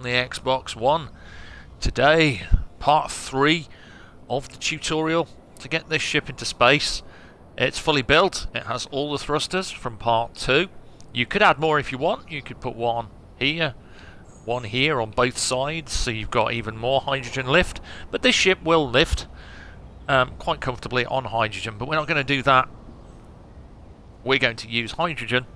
the Xbox One. Today, part 3 of the tutorial to get this ship into space. It's fully built, it has all the thrusters from part 2. You could add more if you want, you could put one here on both sides, so you've got even more hydrogen lift. But this ship will lift quite comfortably on hydrogen, but we're not going to do that. We're going to use hydrogen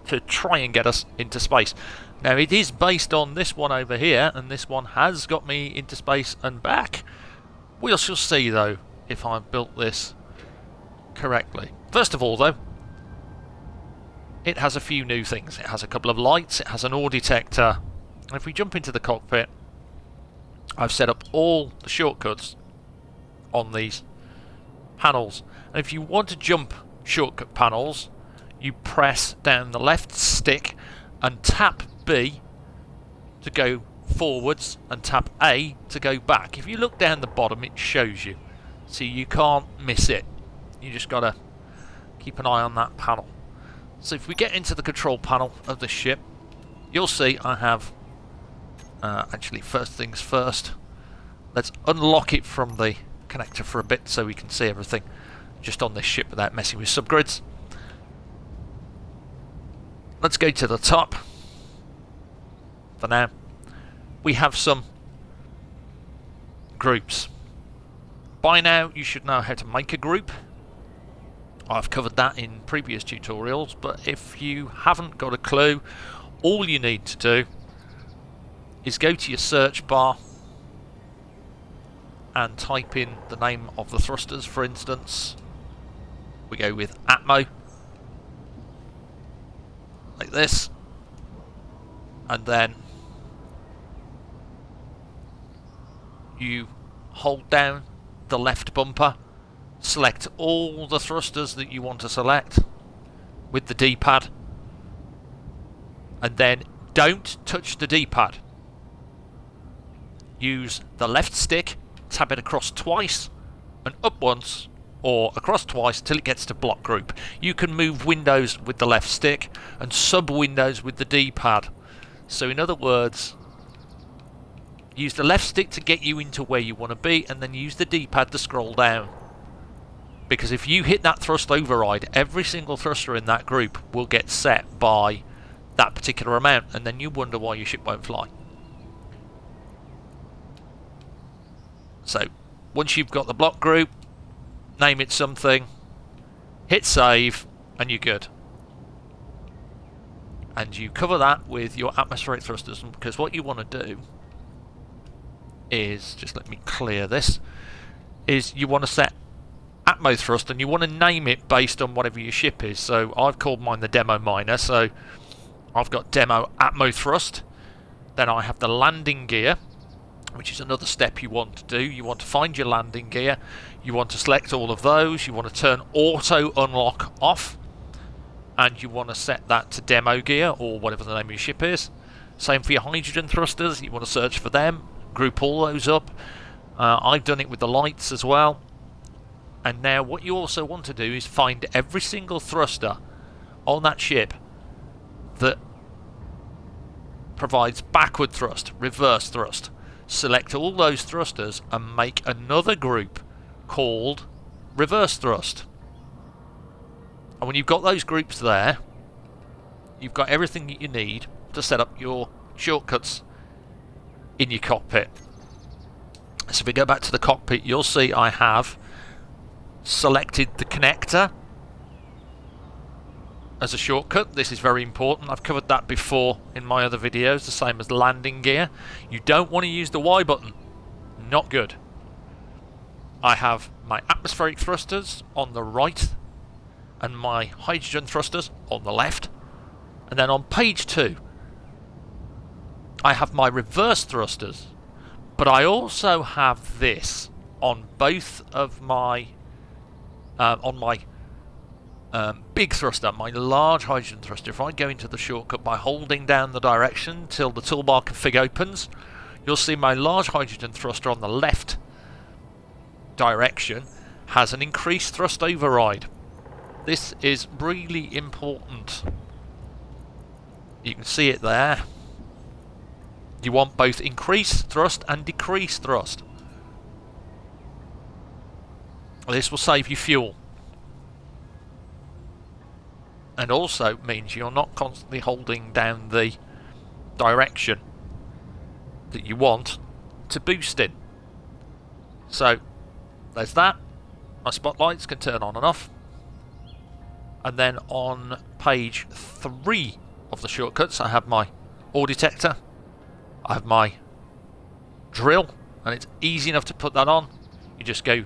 to try and get us into space. Now it is based on this one over here, and this one has got me into space and back. We shall see though if I've built this correctly. First of all though, it has a few new things. It has a couple of lights, it has an ore detector, and if we jump into the cockpit, I've set up all the shortcuts on these panels. And if you want to jump shortcut panels, you press down the left stick and tap B to go forwards and tap A to go back. If you look down the bottom, it shows you, so you can't miss it. You just gotta keep an eye on that panel. So if we get into the control panel of the ship, you'll see I have actually, first things first, let's unlock it from the connector for a bit so we can see everything just on this ship without messing with subgrids. Let's go to the top for now. We have some groups. By now you should know how to make a group. I've covered that in previous tutorials, but if you haven't got a clue, all you need to do is go to your search bar and type in the name of the thrusters. For instance, we go with Atmo, like this, and then you hold down the left bumper, select all the thrusters that you want to select with the D-pad, and then don't touch the D-pad. Use the left stick, tap it across twice and up once, or across twice till it gets to block group. You can move windows with the left stick and sub windows with the D-pad. So in other words, use the left stick to get you into where you want to be, and then use the D-pad to scroll down. Because if you hit that thrust override, every single thruster in that group will get set by that particular amount, and then you wonder why your ship won't fly. So once you've got the block group, name it something, hit save, and you're good. And you cover that with your atmospheric thrusters, because what you want to do is, just let me clear this, is you want to set Atmo thrust, and you want to name it based on whatever your ship is. So I've called mine the Demo Miner, so I've got Demo Atmo thrust. Then I have the landing gear, which is another step you want to do. You want to find your landing gear, you want to select all of those, you want to turn auto unlock off, and you want to set that to demo gear, or whatever the name of your ship is. Same for your hydrogen thrusters, you want to search for them, group all those up. I've done it with the lights as well. And now what you also want to do is find every single thruster on that ship that provides backward thrust, reverse thrust. Select all those thrusters and make another group called reverse thrust. And when you've got those groups there, you've got everything that you need to set up your shortcuts in your cockpit. So if we go back to the cockpit, you'll see I have selected the connector as a shortcut. This is very important. I've covered that before in my other videos, the same as landing gear. You don't want to use the Y button. Not good. I have my atmospheric thrusters on the right and my hydrogen thrusters on the left. And then on page 2, I have my reverse thrusters, but I also have this on both of my big thruster, my large hydrogen thruster. If I go into the shortcut by holding down the direction till the toolbar config opens, you'll see my large hydrogen thruster on the left direction has an increased thrust override. This is really important. You can see it there. You want both increased thrust and decreased thrust. This will save you fuel. And also means you're not constantly holding down the direction that you want to boost in. So there's that. My spotlights can turn on and off. And then on page 3 of the shortcuts, I have my ore detector. I have my drill, and it's easy enough to put that on. You just go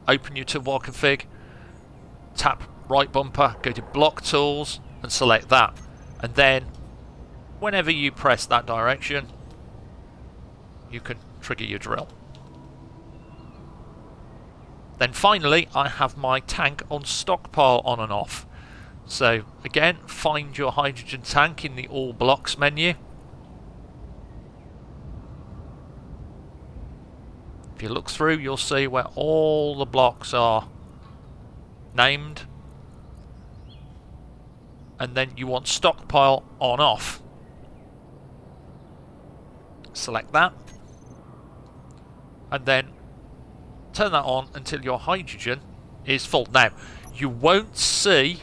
open your toolbar config, tap right bumper, go to block tools and select that. And then whenever you press that direction, you can trigger your drill. Then finally, I have my tank on stockpile on and off. So again, find your hydrogen tank in the all blocks menu. If you look through, you'll see where all the blocks are named. And then you want stockpile on off. Select that. And then turn that on until your hydrogen is full. Now, you won't see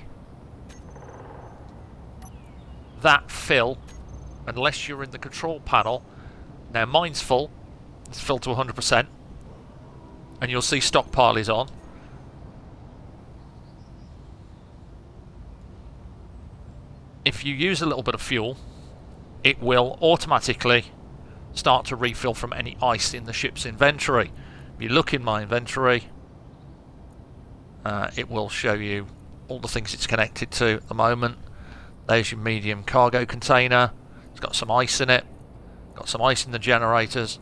that fill unless you're in the control panel. Now, mine's full. It's filled to 100%. And you'll see stockpile is on. If you use a little bit of fuel, it will automatically start to refill from any ice in the ship's inventory. If you look in my inventory, it will show you all the things it's connected to at the moment. There's your medium cargo container. It's got some ice in it. Got some ice in the generators.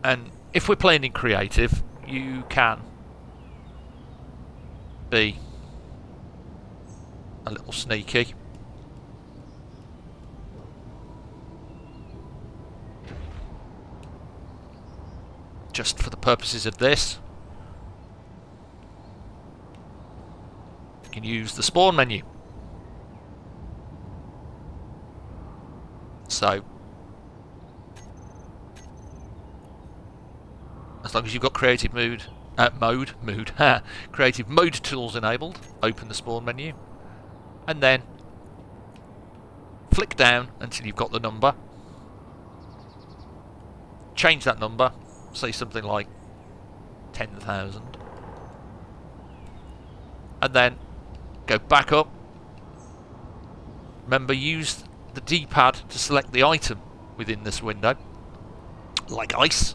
And if we're playing in creative, you can be a little sneaky. Just for the purposes of this, you can use the spawn menu. So, as long as you've got creative creative mode tools enabled, open the spawn menu, and then flick down until you've got the number. Change that number, say something like 10,000, and then go back up. Remember, use the D-pad to select the item within this window, like ice,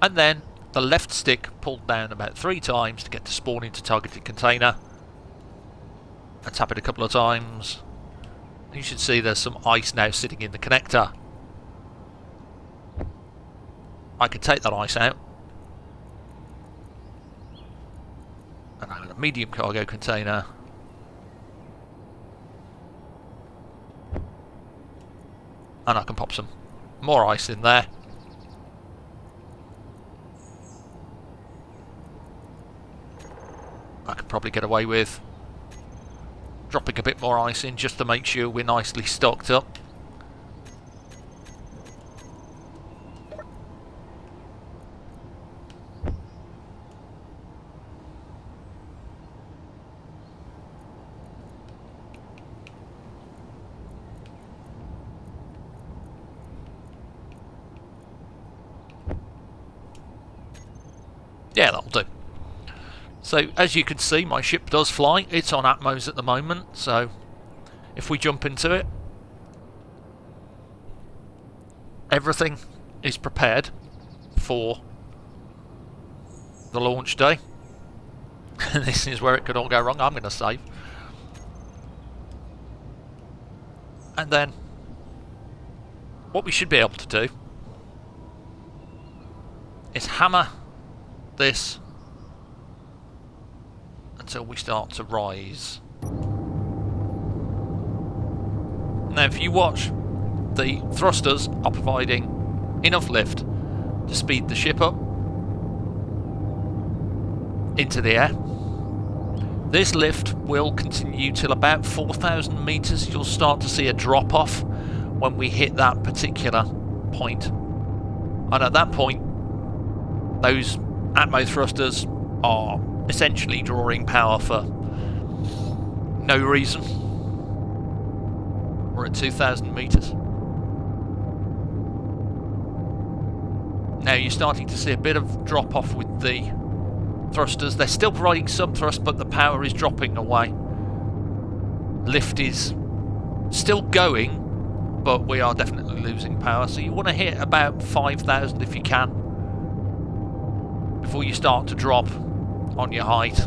and then the left stick pulled down about 3 times to get to spawn into targeted container, and tap it a couple of times. You should see there's some ice now sitting in the connector. I can take that ice out, and I've got a medium cargo container, and I can pop some more ice in there. I could probably get away with dropping a bit more ice in just to make sure we're nicely stocked up. Yeah, that'll do. So, as you can see, my ship does fly. It's on Atmos at the moment, so if we jump into it, everything is prepared for the launch day. And this is where it could all go wrong. I'm going to save. And then, what we should be able to do is hammer this until we start to rise. Now, if you watch, the thrusters are providing enough lift to speed the ship up into the air. This lift will continue till about 4,000 meters. You'll start to see a drop off when we hit that particular point. And at that point, those Atmo thrusters are essentially drawing power for no reason. We're at 2,000 meters. Now you're starting to see a bit of drop off with the thrusters. They're still providing some thrust, but the power is dropping away. Lift is still going, but we are definitely losing power. So you want to hit about 5,000 if you can before you start to drop on your height.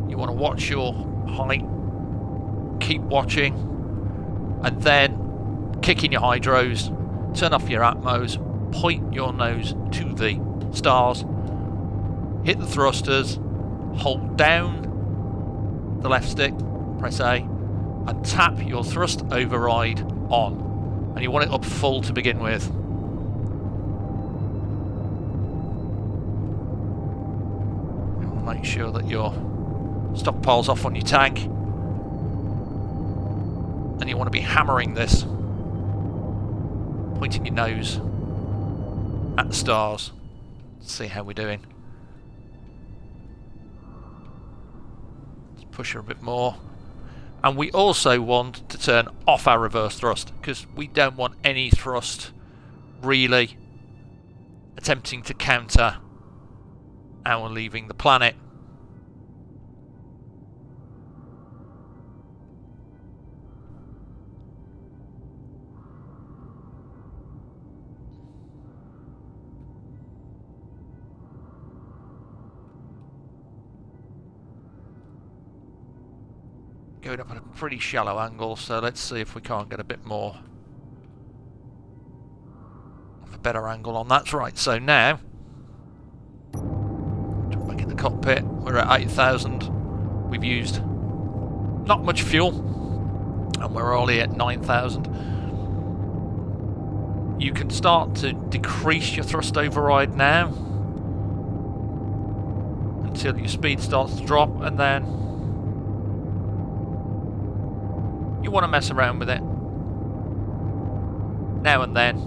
You want to watch your height, keep watching, and then kick in your hydros, turn off your Atmos, point your nose to the stars, hit the thrusters, hold down the left stick, press A, and tap your thrust override on. And you want it up full to begin with. You want to make sure that your stockpile's off on your tank. And you want to be hammering this, pointing your nose at the stars. Let's see how we're doing. Let's push her a bit more. And we also want to turn off our reverse thrust, because we don't want any thrust really attempting to counter our leaving the planet. Going up at a pretty shallow angle, so let's see if we can't get a bit more of a better angle on that. Right, so now jump back in the cockpit. We're at 8,000. We've used not much fuel, and we're only at 9,000. You can start to decrease your thrust override now until your speed starts to drop, and then you want to mess around with it now and then.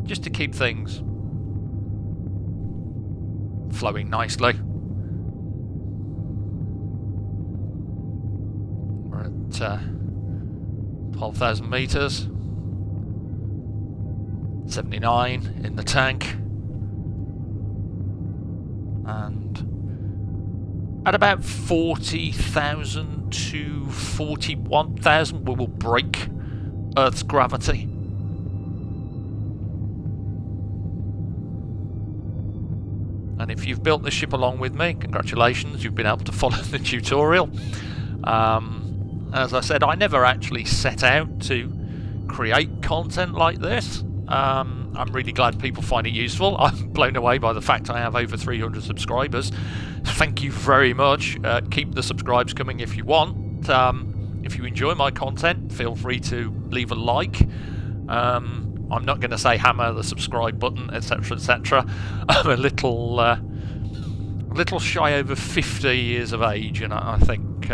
Just to keep things flowing nicely. We're at 12,000 meters. 79 in the tank. And at about 40,000 to 41,000 we will break Earth's gravity. And if you've built this ship along with me, congratulations, you've been able to follow the tutorial. As I said, I never actually set out to create content like this. I'm really glad people find it useful. I'm blown away by the fact I have over 300 subscribers. Thank you very much. Keep the subscribes coming if you want. If you enjoy my content, feel free to leave a like. I'm not going to say hammer the subscribe button, etc, etc. I'm a little shy over 50 years of age, and I think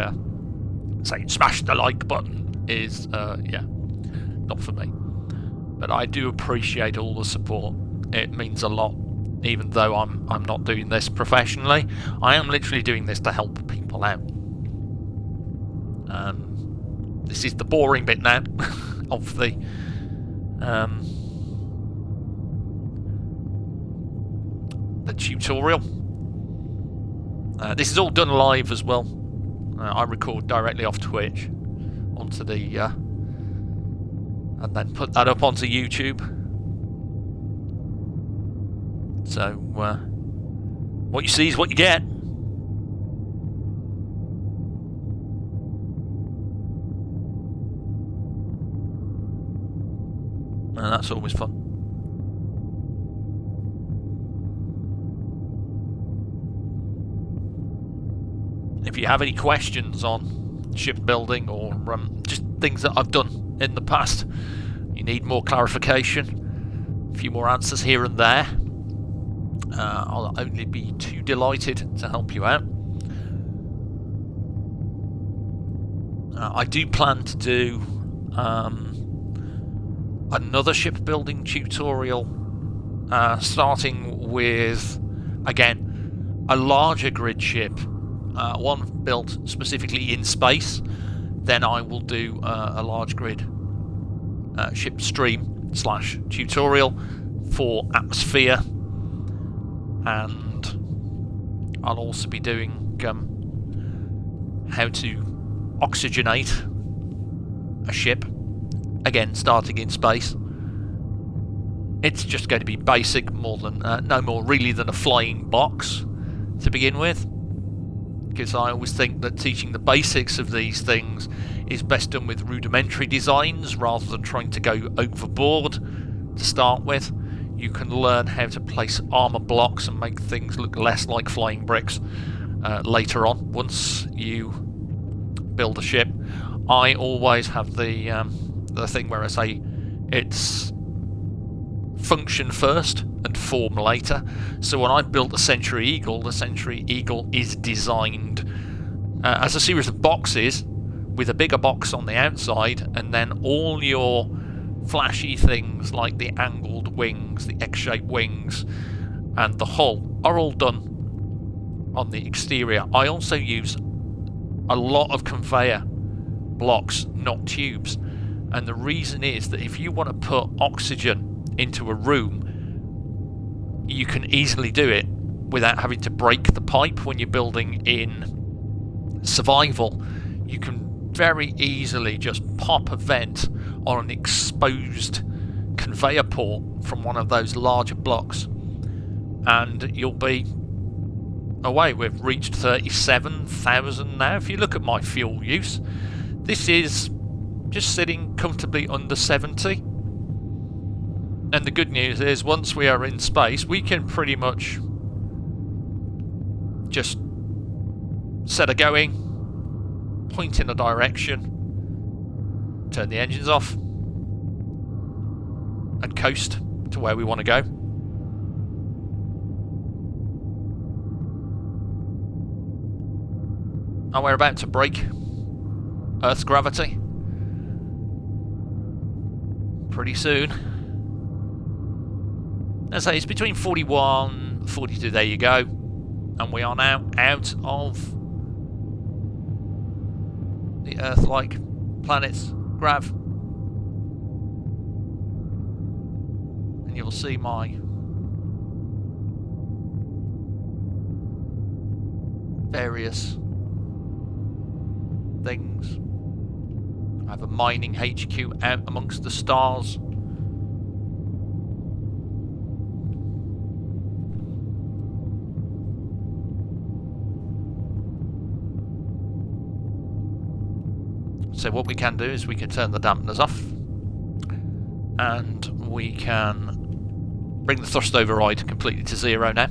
saying smash the like button is, yeah, not for me. But I do appreciate all the support. It means a lot, even though I'm not doing this professionally. I am literally doing this to help people out. This is the boring bit now of the tutorial. This is all done live as well. I record directly off Twitch onto the and then put that up onto YouTube. So what you see is what you get. And that's always fun. If you have any questions on shipbuilding or just things that I've done in the past. You need more clarification, a few more answers here and there. I'll only be too delighted to help you out. I do plan to do another shipbuilding tutorial, starting with, again, a larger grid ship, one built specifically in space. Then I will do a large grid ship stream / tutorial for atmosphere, and I'll also be doing how to oxygenate a ship, again starting in space. It's just going to be basic, more than no more really than a flying box to begin with, because I always think that teaching the basics of these things is best done with rudimentary designs rather than trying to go overboard to start with. You can learn how to place armour blocks and make things look less like flying bricks later on, once you build a ship. I always have the thing where I say it's function first and form later. So when I built the Century Eagle is designed as a series of boxes with a bigger box on the outside, and then all your flashy things like the angled wings, the X-shaped wings, and the hull are all done on the exterior. I also use a lot of conveyor blocks, not tubes, and the reason is that if you want to put oxygen into a room, you can easily do it without having to break the pipe. When you're building in survival, you can very easily just pop a vent on an exposed conveyor port from one of those larger blocks, and you'll be away. We've reached 37,000 now. If you look at my fuel use, this is just sitting comfortably under 70. And the good news is, once we are in space, we can pretty much just set a going, point in a direction, turn the engines off, and coast to where we want to go. And we're about to break Earth's gravity pretty soon. As I say, it's between 41, 42, there you go. And we are now out of the Earth-like planet's grav. And you'll see my various things. I have a mining HQ out amongst the stars. So what we can do is we can turn the dampeners off, and we can bring the thrust override completely to 0 now.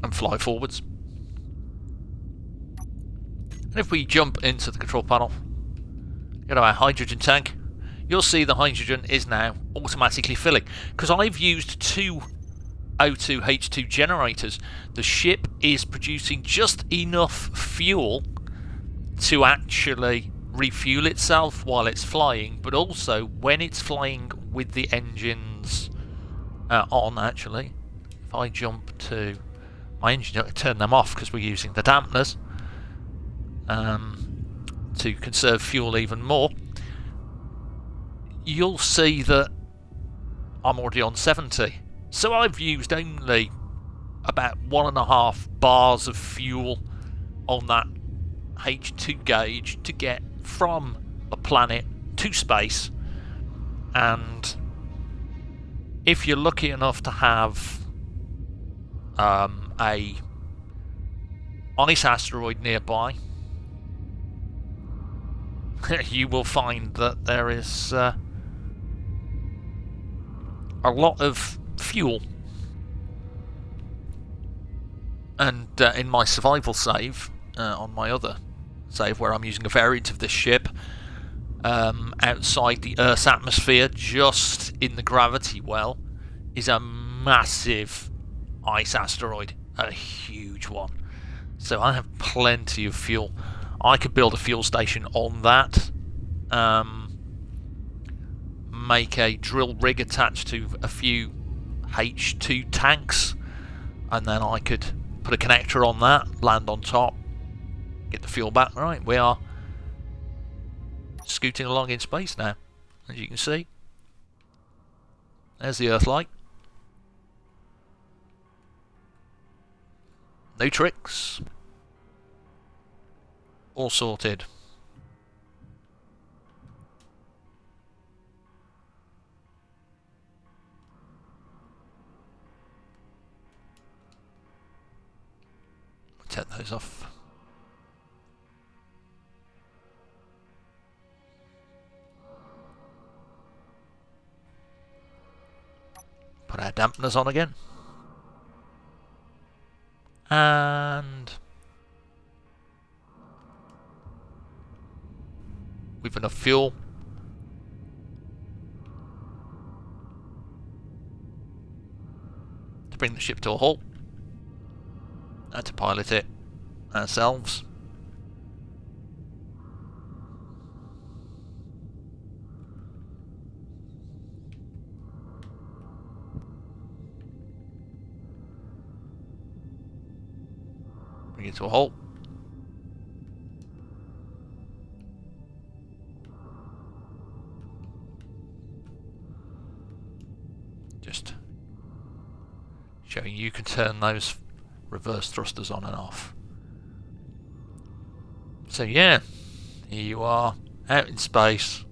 And fly forwards. And if we jump into the control panel, go to our hydrogen tank, you'll see the hydrogen is now automatically filling. Because I've used 2 O2 H2 generators, the ship is producing just enough fuel to actually refuel itself while it's flying, but also when it's flying with the engines on. Actually, if I jump to my engine, I turn them off because we're using the dampeners to conserve fuel even more. You'll see that I'm already on 70. So I've used only about 1.5 bars of fuel on that H2 gauge to get from the planet to space. And if you're lucky enough to have a ice asteroid nearby, you will find that there is a lot of fuel And in my survival save, on my other save where I'm using a variant of this ship, outside the Earth's atmosphere, just in the gravity well, is a massive ice asteroid, a huge one. So I have plenty of fuel. I could build a fuel station on that, make a drill rig attached to a few H2 tanks, and then I could put a connector on that, land on top, get the fuel back. Right, we are scooting along in space now, as you can see. There's the Earthlight. No tricks. All sorted. Take those off. Put our dampeners on again. And we've enough fuel. To bring the ship to a halt. And to pilot it ourselves. Bring it to a halt. Just showing you can turn those reverse thrusters on and off. So yeah, here you are, out in space,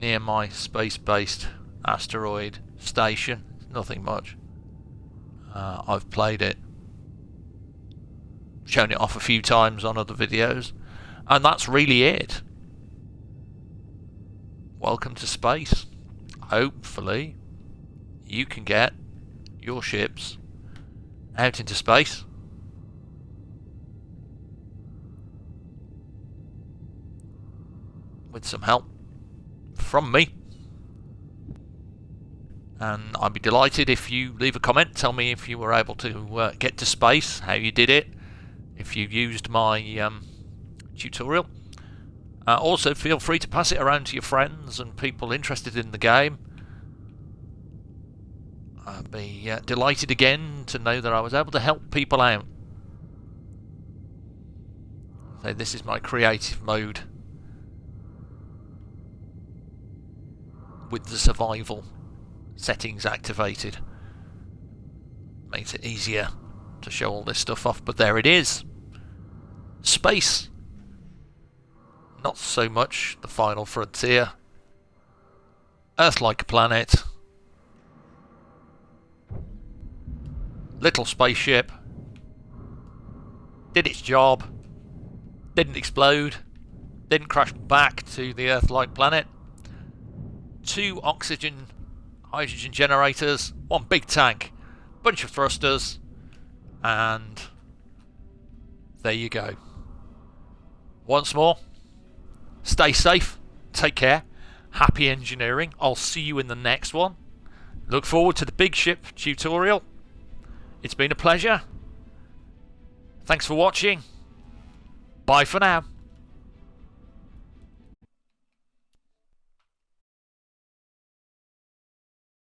near my space-based asteroid station. Nothing much. I've played it, shown it off a few times on other videos, and that's really it. Welcome to space. Hopefully you can get your ships out into space. With some help from me. And I'd be delighted if you leave a comment, tell me if you were able to get to space, how you did it, if you used my tutorial. Also feel free to pass it around to your friends and people interested in the game. I'd be delighted again to know that I was able to help people out. So this is my creative mode with the survival settings activated. Makes it easier to show all this stuff off, but there it is. Space. Not so much the final frontier. Earth-like planet. Little spaceship. Did its job. Didn't explode. Didn't crash back to the Earth-like planet. 2 oxygen, hydrogen generators. 1 big tank. Bunch of thrusters. And there you go. Once more, stay safe. Take care. Happy engineering. I'll see you in the next one. Look forward to the big ship tutorial. It's been a pleasure. Thanks for watching. Bye for now.